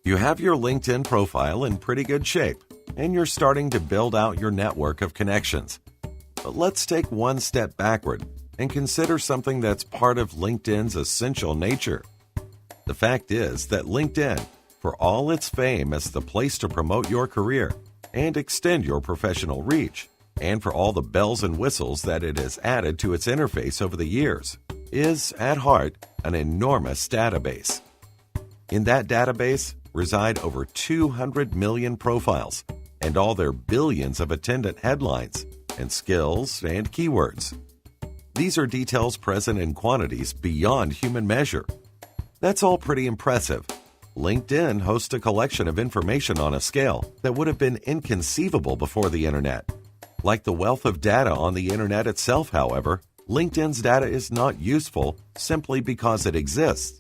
You have your LinkedIn profile in pretty good shape, and you're starting to build out your network of connections. But let's take one step backward and consider something that's part of LinkedIn's essential nature. The fact is that LinkedIn, for all its fame as the place to promote your career and extend your professional reach, and for all the bells and whistles that it has added to its interface over the years, is, at heart, an enormous database. In that database reside over 200 million profiles and all their billions of attendant headlines and skills and keywords. These are details present in quantities beyond human measure. That's all pretty impressive. LinkedIn hosts a collection of information on a scale that would have been inconceivable before the internet. Like the wealth of data on the internet itself, however, LinkedIn's data is not useful simply because it exists.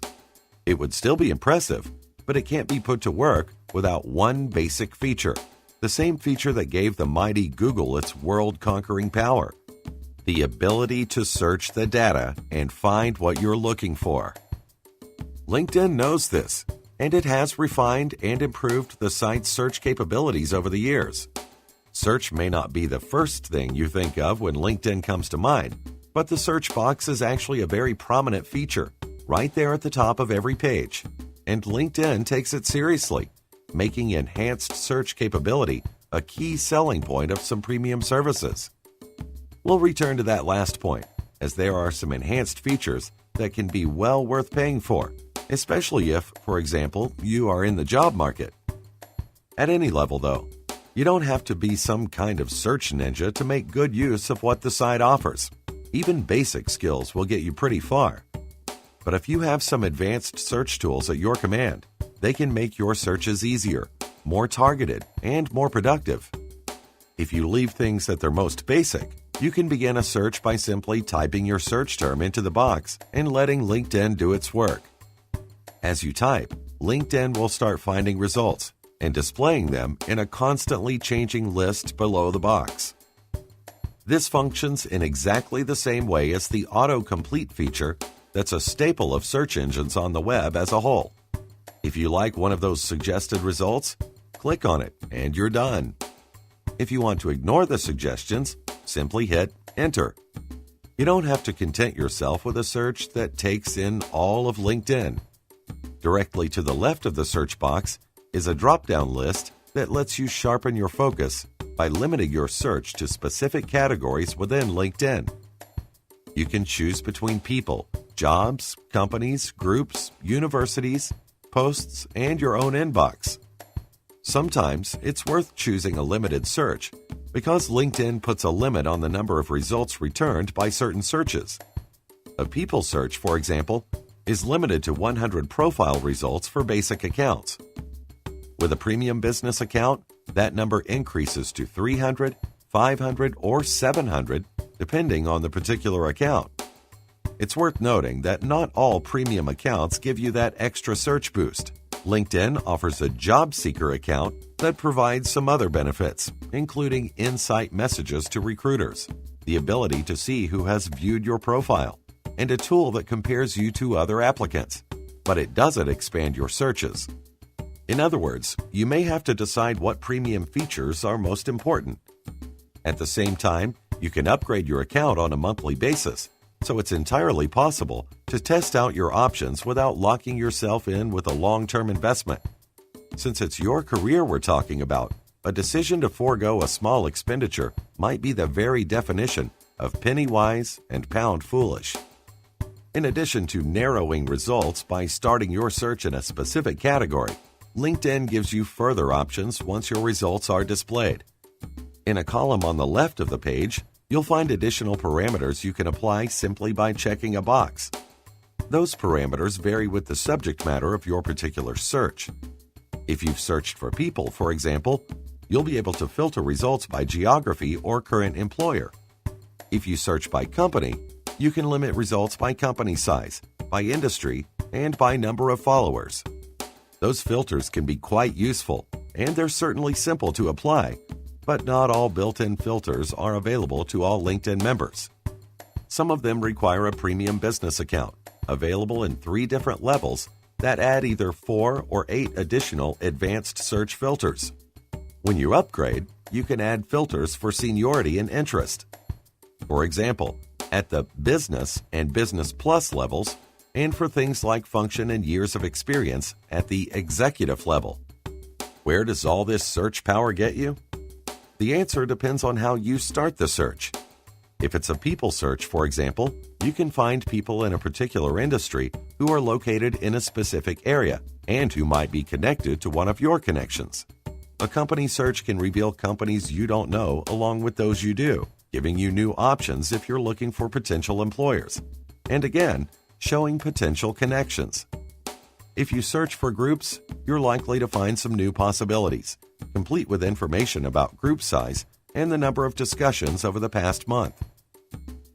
It would still be impressive, but it can't be put to work without one basic feature, the same feature that gave the mighty Google its world-conquering power: the ability to search the data and find what you're looking for. LinkedIn knows this, and it has refined and improved the site's search capabilities over the years. Search may not be the first thing you think of when LinkedIn comes to mind, but the search box is actually a very prominent feature, right there at the top of every page. And LinkedIn takes it seriously, making enhanced search capability a key selling point of some premium services. We'll return to that last point, as there are some enhanced features that can be well worth paying for, especially if, for example, you are in the job market. At any level, though, you don't have to be some kind of search ninja to make good use of what the site offers. Even basic skills will get you pretty far. But if you have some advanced search tools at your command, they can make your searches easier, more targeted, and more productive. If you leave things at their most basic, you can begin a search by simply typing your search term into the box and letting LinkedIn do its work. As you type, LinkedIn will start finding results and displaying them in a constantly changing list below the box. This functions in exactly the same way as the autocomplete feature that's a staple of search engines on the web as a whole. If you like one of those suggested results, click on it and you're done. If you want to ignore the suggestions, simply hit Enter. You don't have to content yourself with a search that takes in all of LinkedIn. Directly to the left of the search box is a drop-down list that lets you sharpen your focus by limiting your search to specific categories within LinkedIn. You can choose between people, jobs, companies, groups, universities, posts, and your own inbox. Sometimes it's worth choosing a limited search because LinkedIn puts a limit on the number of results returned by certain searches. A people search, for example, is limited to 100 profile results for basic accounts. With a premium business account, that number increases to 300, 500, or 700, depending on the particular account. It's worth noting that not all premium accounts give you that extra search boost. LinkedIn offers a job seeker account that provides some other benefits, including insight messages to recruiters, the ability to see who has viewed your profile, and a tool that compares you to other applicants, but it doesn't expand your searches. In other words, you may have to decide what premium features are most important. At the same time, you can upgrade your account on a monthly basis, so it's entirely possible to test out your options without locking yourself in with a long-term investment. Since it's your career we're talking about, a decision to forego a small expenditure might be the very definition of penny wise and pound foolish. In addition to narrowing results by starting your search in a specific category, LinkedIn gives you further options once your results are displayed. In a column on the left of the page, you'll find additional parameters you can apply simply by checking a box. Those parameters vary with the subject matter of your particular search. If you've searched for people, for example, you'll be able to filter results by geography or current employer. If you search by company, you can limit results by company size, by industry, and by number of followers. Those filters can be quite useful, and they're certainly simple to apply, but not all built-in filters are available to all LinkedIn members. Some of them require a premium business account, available in 3 different levels that add either 4 or 8 additional advanced search filters. When you upgrade, you can add filters for seniority and interest. For example, at the Business and Business Plus levels, and for things like function and years of experience at the Executive level. Where does all this search power get you? The answer depends on how you start the search. If it's a people search, for example, you can find people in a particular industry who are located in a specific area and who might be connected to one of your connections. A company search can reveal companies you don't know along with those you do, giving you new options if you're looking for potential employers. And again, showing potential connections. If you search for groups, you're likely to find some new possibilities, complete with information about group size and the number of discussions over the past month.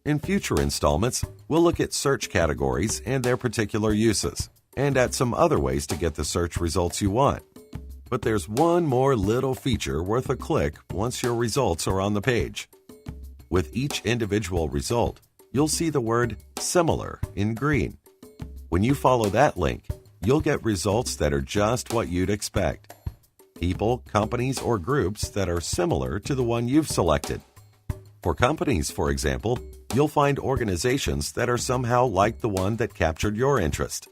In future installments, we'll look at search categories and their particular uses, and at some other ways to get the search results you want. But there's one more little feature worth a click once your results are on the page. With each individual result, you'll see the word similar in green. When you follow that link, you'll get results that are just what you'd expect. People, companies, or groups that are similar to the one you've selected. For companies, for example, you'll find organizations that are somehow like the one that captured your interest.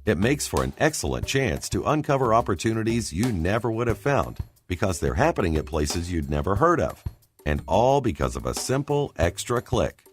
It makes for an excellent chance to uncover opportunities you never would have found because they're happening at places you'd never heard of, and all because of a simple extra click.